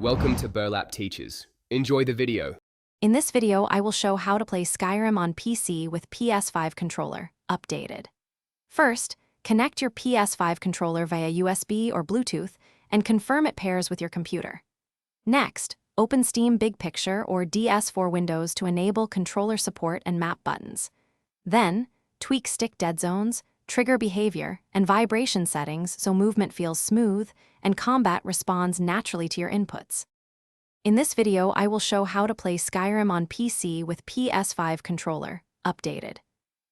Welcome to Burlap Teaches. Enjoy the video. In this video, I will show how to play Skyrim on PC with PS5 Controller, updated. First, connect your PS5 controller via USB or Bluetooth and confirm it pairs with your computer. Next, open Steam Big Picture or DS4 windows to enable controller support and map buttons. Then, tweak stick dead zones, trigger behavior, and vibration settings so movement feels smooth and combat responds naturally to your inputs. In this video, I will show how to play Skyrim on PC with PS5 Controller, updated.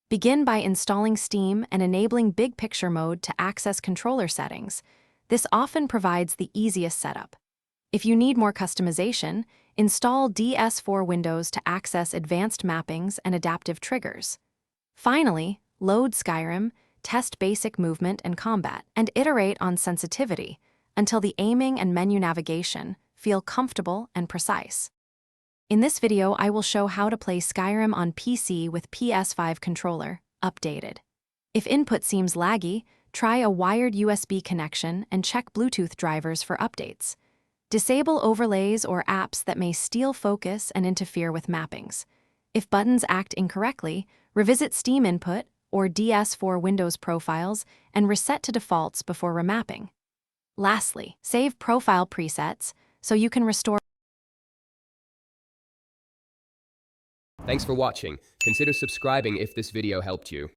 Begin by installing Steam and enabling Big Picture mode to access controller settings. This often provides the easiest setup. If you need more customization, install DS4 windows to access advanced mappings and adaptive triggers. Finally, load Skyrim, test basic movement and combat, and iterate on sensitivity until the aiming and menu navigation feel comfortable and precise. In this video, I will show how to play Skyrim on PC with PS5 Controller, updated. If input seems laggy, try a wired USB connection and check Bluetooth drivers for updates. Disable overlays or apps that may steal focus and interfere with mappings. If buttons act incorrectly, revisit Steam input or DS4 Windows profiles and reset to defaults before remapping. Lastly, save profile presets so you can restore. Thanks for watching. Consider subscribing if this video helped you.